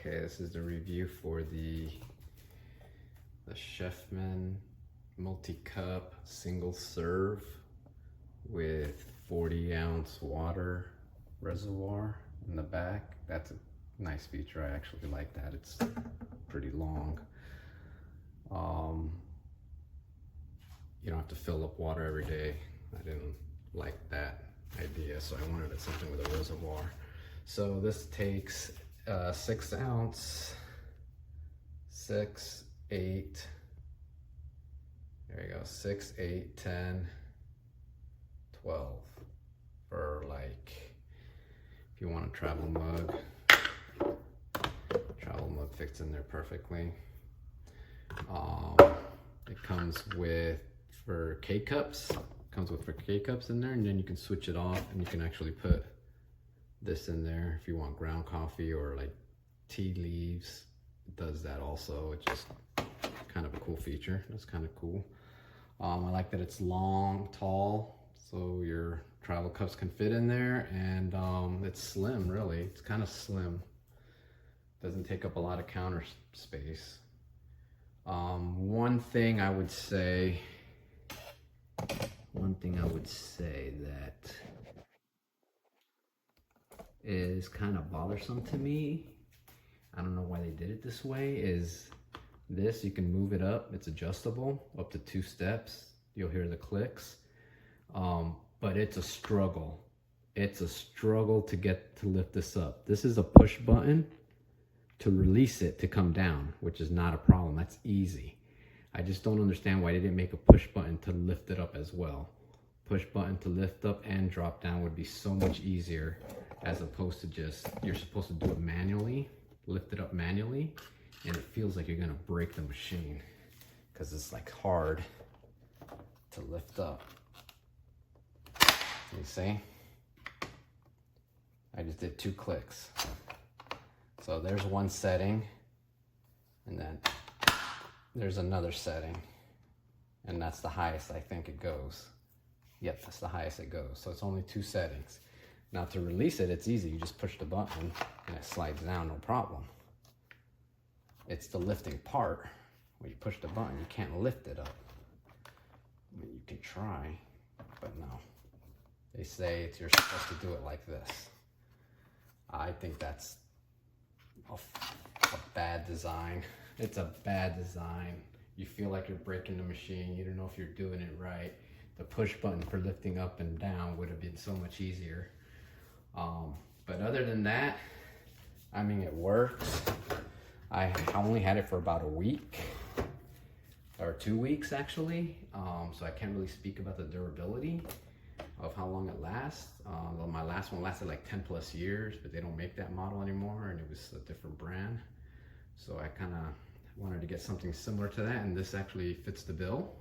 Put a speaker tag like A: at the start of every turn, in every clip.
A: Okay, this is the review for the Chefman multi-cup single serve with 40-ounce water reservoir in the back. That's a nice feature. I actually like that. It's pretty long. You don't have to fill up water every day. I didn't like that idea, so I wanted something with a reservoir. So this takes 6 ounce, 6, 8, there you go, 6, 8, 10, 12 for like, if you want a travel mug fits in there perfectly. It comes with for K-cups, in there, and then you can switch it off and you can actually put this in there if you want ground coffee or like tea leaves. It does that also. It's just kind of a cool feature. That's kind of cool. I like that it's long, tall, so your travel cups can fit in there, and it's slim, really. It's kind of slim. Doesn't take up a lot of counter space. One thing I would say that is kind of bothersome to me, I don't know why they did it this way, is this. You can move it up. It's adjustable up to 2 steps. You'll hear the clicks, but it's a struggle. It's a struggle to lift this up. This is a push button to release it to come down, which is not a problem. That's easy. I just don't understand why they didn't make a push button to lift it up as well. Push button to lift up and drop down would be so much easier, as opposed to just, you're supposed to do it manually, lift it up manually, and it feels like you're gonna break the machine because it's like hard to lift up. You see? I just did 2 clicks. So there's one setting, and then there's another setting, and that's the highest I think it goes. Yep, that's the highest it goes. So it's only 2 settings. Now to release it, it's easy. You just push the button and it slides down, no problem. It's the lifting part. When you push the button, you can't lift it up. I mean, you can try, but no. They say you're supposed to do it like this. I think that's a bad design. It's a bad design. You feel like you're breaking the machine. You don't know if you're doing it right. The push button for lifting up and down would have been so much easier. But other than that, I mean, it works. I only had it for about a week or 2 weeks actually. So I can't really speak about the durability of how long it lasts. Well, my last one lasted like 10+ years, but they don't make that model anymore, and it was a different brand. So I kind of wanted to get something similar to that, and this actually fits the bill.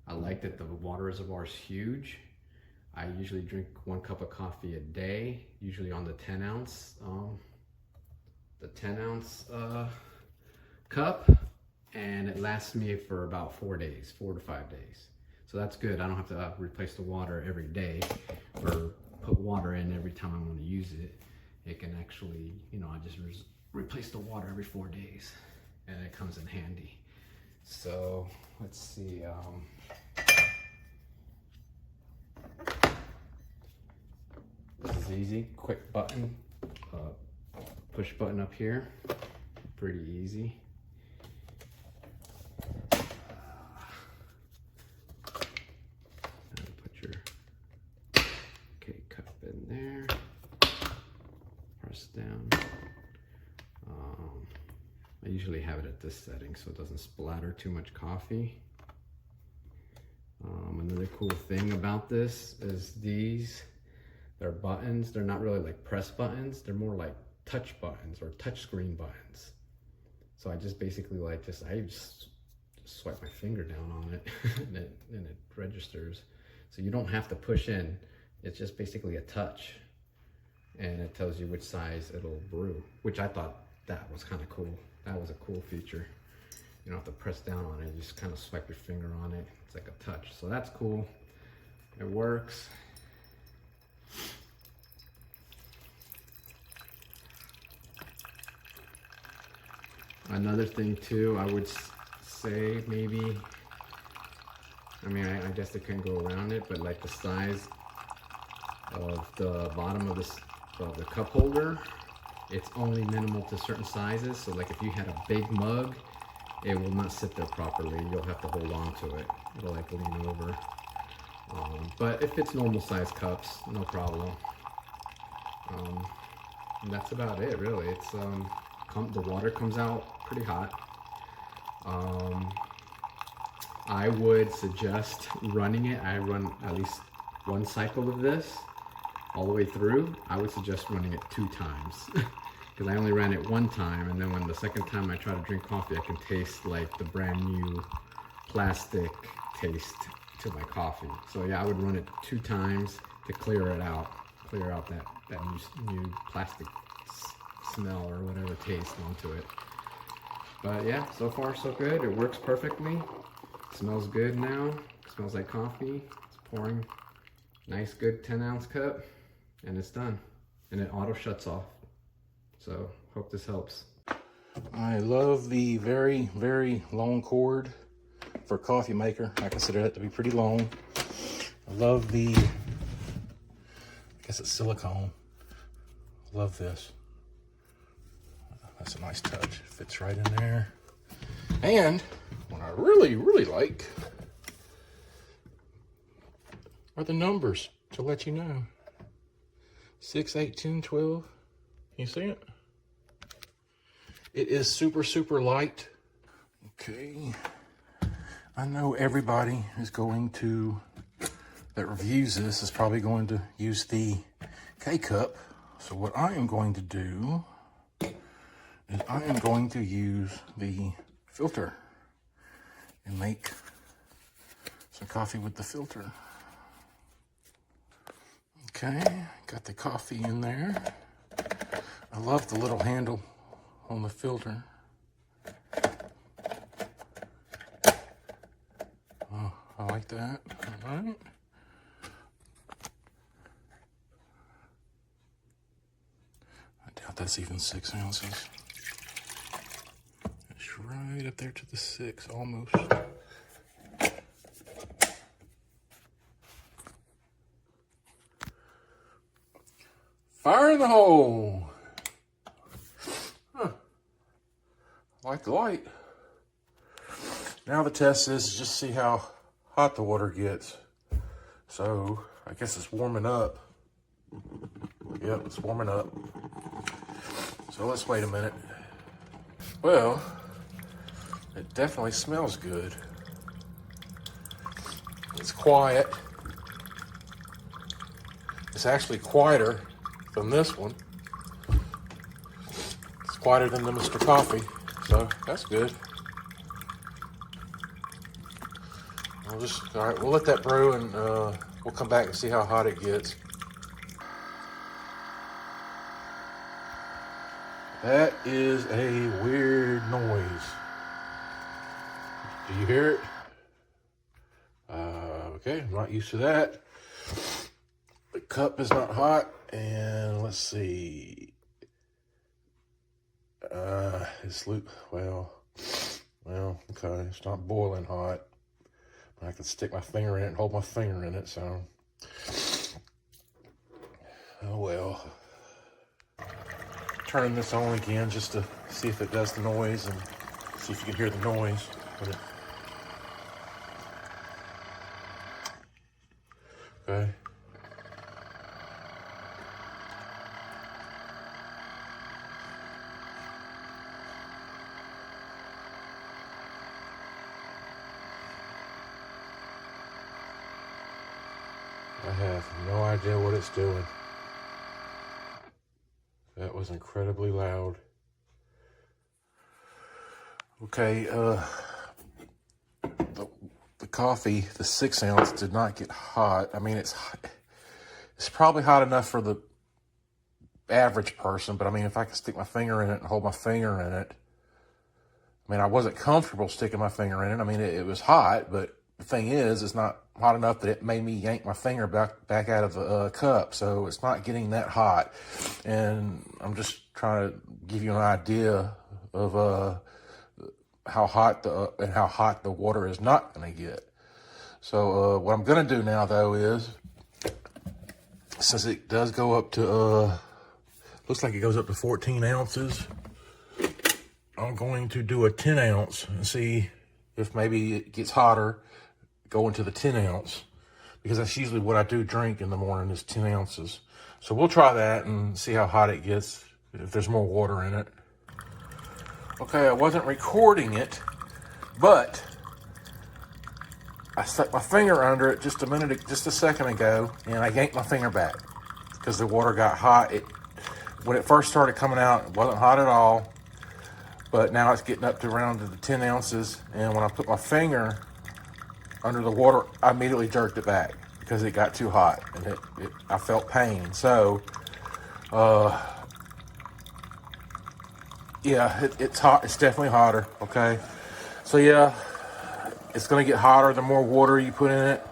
A: I like that the water reservoir is huge. I usually drink 1 cup of coffee a day, usually on the 10 ounce cup, and it lasts me for about 4 days, 4 to 5 days. So that's good. I don't have to replace the water every day or put water in every time I want to use it. It can actually, I just replace the water every 4 days, and it comes in handy. So let's see. This is easy, quick button, push button up here, pretty easy. Put your K-cup in there, press down. I usually have it at this setting so it doesn't splatter too much coffee. Another cool thing about this is they're buttons. They're not really like press buttons. They're more like touch buttons or touch screen buttons. So I just basically I just swipe my finger down on it and it registers. So you don't have to push in. It's just basically a touch, and it tells you which size it'll brew, which I thought that was kind of cool. That was a cool feature. You don't have to press down on it. You just kind of swipe your finger on it. It's like a touch. So that's cool. It works. Another thing too, I would say maybe, I mean, I guess they couldn't go around it, but like the size of the bottom of the cup holder, it's only minimal to certain sizes. So like if you had a big mug, it will not sit there properly. You'll have to hold on to it. It'll like lean over. But if it's normal size cups, no problem. And that's about it, really. It's the water comes out pretty hot. I would suggest running it. I run at least one cycle of this all the way through. I would suggest running it 2 times because I only ran it 1 time, and then when the second time I try to drink coffee, I can taste like the brand new plastic taste to my coffee. So yeah, I would run it 2 times to clear out that new plastic smell or whatever taste onto it. But yeah, so far so good. It works perfectly. It smells good now. It smells like coffee. It's pouring nice, good 10-ounce cup, and it's done. And it auto shuts off. So hope this helps.
B: I love the very, very long cord for a coffee maker. I consider that to be pretty long. I love the, I guess it's silicone. Love this. That's a nice touch. Fits right in there. And what I really, really like are the numbers to let you know. 6, 8, 10, 12. You see it? It is super, super light. Okay. I know everybody is going to, that reviews this, is probably going to use the K-Cup. So what I am going to do is I am going to use the filter and make some coffee with the filter. Okay, got the coffee in there. I love the little handle on the filter. Oh, I like that. All right. I doubt that's even 6 ounces. It's right up there to the 6, almost. Fire in the hole. Huh. I like the light. Now the test is just see how hot the water gets. So I guess it's warming up. Yep, it's warming up. So let's wait a minute. Well, it definitely smells good. It's quiet. It's actually quieter than this one. It's quieter than the Mr. Coffee, so that's good. All right, we'll let that brew and we'll come back and see how hot it gets. That is a weird noise. Do you hear it? Okay, I'm not used to that. The cup is not hot, and let's see. It's well, okay, it's not boiling hot. I can stick my finger in it and hold my finger in it, so. Oh well. Turn this on again just to see if it does the noise and see if you can hear the noise. Okay. I have no idea what it's doing. That was incredibly loud. Okay, the coffee, the 6 ounce, did not get hot. I mean, it's probably hot enough for the average person, but I mean, if I could stick my finger in it and hold my finger in it, I mean, I wasn't comfortable sticking my finger in it. I mean, it was hot, but the thing is, it's not hot enough that it made me yank my finger back out of the cup. So it's not getting that hot. And I'm just trying to give you an idea of how hot the water is not going to get. So what I'm going to do now, though, is since it does go up to, looks like it goes up to 14 ounces, I'm going to do a 10 ounce and see if maybe it gets hotter, go into the 10 ounce, because that's usually what I do drink in the morning is 10 ounces. So we'll try that and see how hot it gets, if there's more water in it. Okay, I wasn't recording it, but I stuck my finger under it just a second ago, and I yanked my finger back because the water got hot. When it first started coming out, it wasn't hot at all, but now it's getting up to around the 10 ounces, and when I put my finger under the water, I immediately jerked it back because it got too hot, and I felt pain. So, yeah, it's hot. It's definitely hotter, okay? So, yeah, it's going to get hotter the more water you put in it.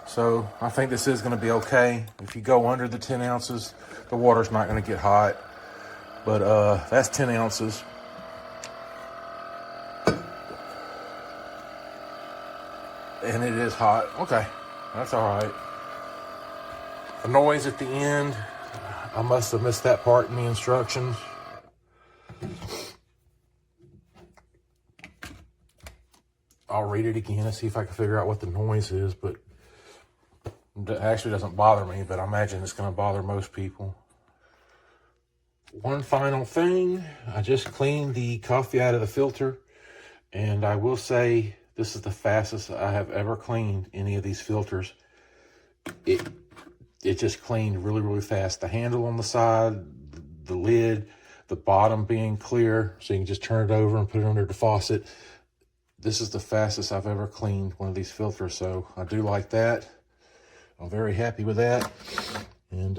B: So I think this is going to be okay. If you go under the 10 ounces, the water's not going to get hot. But that's 10 ounces. And it is hot. Okay, that's all right. The noise at the end, I must have missed that part in the instructions. I'll read it again and see if I can figure out what the noise is, but it actually doesn't bother me, but I imagine it's going to bother most people. One final thing, I just cleaned the coffee out of the filter, and I will say this is the fastest I have ever cleaned any of these filters. It just cleaned really, really fast. The handle on the side, the lid, the bottom being clear, so you can just turn it over and put it under the faucet. This is the fastest I've ever cleaned one of these filters, so I do like that. I'm very happy with that. And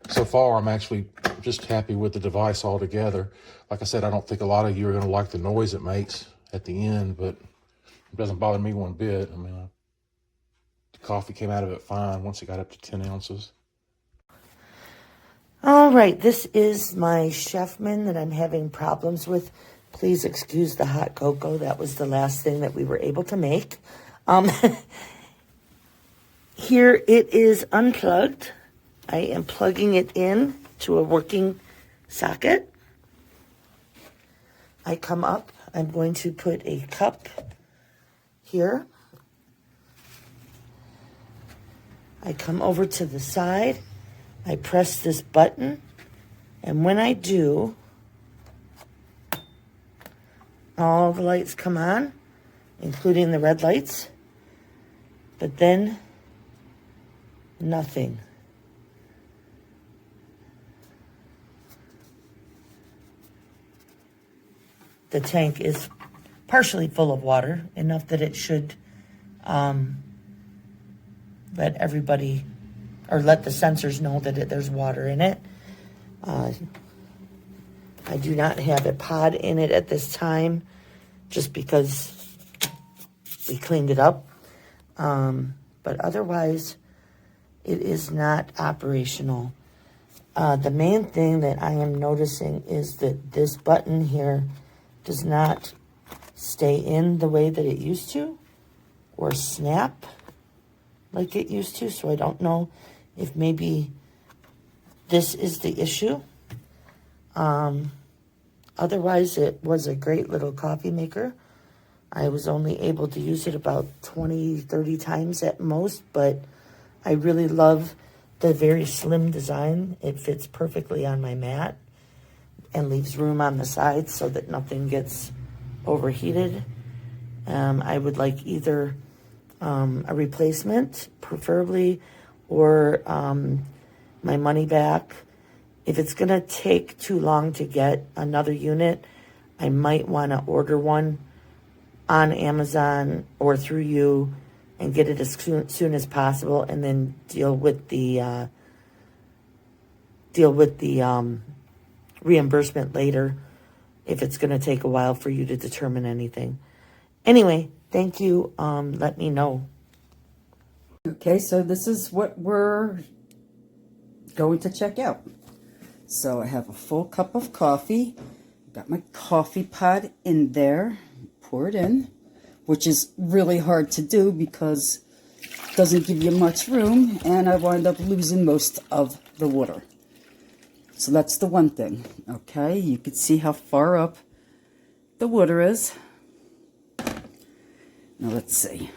B: so far, I'm actually just happy with the device altogether. Like I said, I don't think a lot of you are going to like the noise it makes at the end, but it doesn't bother me one bit. I mean, the coffee came out of it fine once it got up to 10 ounces.
C: All right, this is my Chefman that I'm having problems with. Please excuse the hot cocoa. That was the last thing that we were able to make. Here it is unplugged. I am plugging it in to a working socket. I come up. I'm going to put a cup here. I come over to the side. I press this button. And when I do, all the lights come on, including the red lights. But then, nothing. The tank is partially full of water, enough that it should let everybody, or let the sensors know that there's water in it. I do not have a pod in it at this time, just because we cleaned it up. But otherwise, it is not operational. The main thing that I am noticing is that this button here does not stay in the way that it used to, or snap like it used to. So I don't know if maybe this is the issue. Otherwise, it was a great little coffee maker. I was only able to use it about 20, 30 times at most, but I really love the very slim design. It fits perfectly on my mat and leaves room on the sides so that nothing gets overheated. I would like either a replacement, preferably, or my money back. If it's going to take too long to get another unit, I might want to order one on Amazon or through you and get it as soon as possible, and then deal with the reimbursement later if it's going to take a while for you to determine anything. Anyway, thank you. Let me know.
D: Okay, so this is what we're going to check out. So I have a full cup of coffee, Got my coffee pot in there. Pour it in, which is really hard to do because it doesn't give you much room, and I wind up losing most of the water. So that's the one thing. Okay, you can see how far up the water is. Now let's see.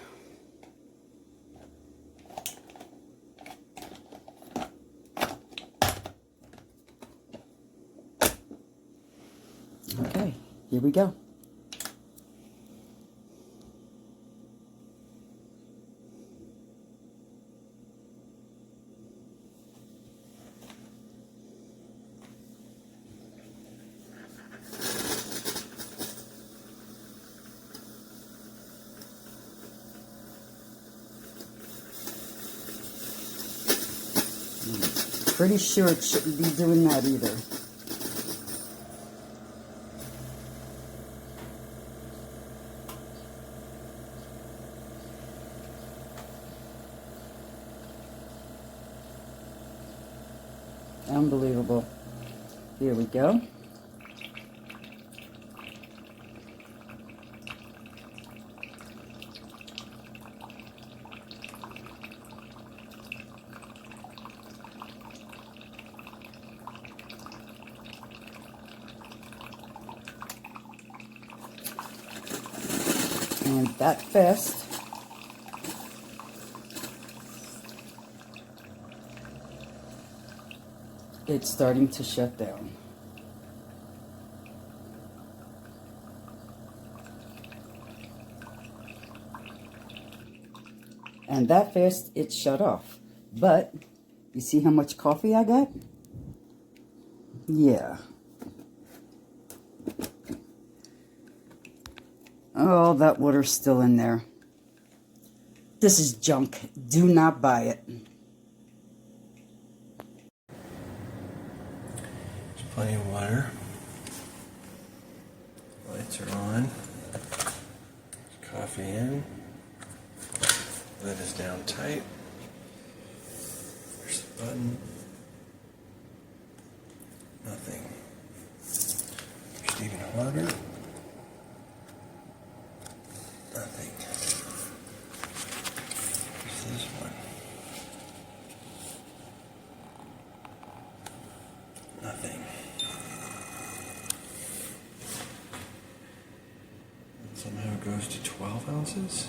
D: Okay, here we go. Pretty sure it shouldn't be doing that either. Unbelievable. Here we go. And that fast. It's starting to shut down. And that fast, it shut off. But, you see how much coffee I got? Yeah. Oh, that water's still in there. This is junk. Do not buy it.
B: There's plenty of water. Lights are on. Coffee in. Lid is down tight. There's the button. Nothing. There's even harder. Nothing. There's this one. Nothing. Somehow it goes to 12 ounces.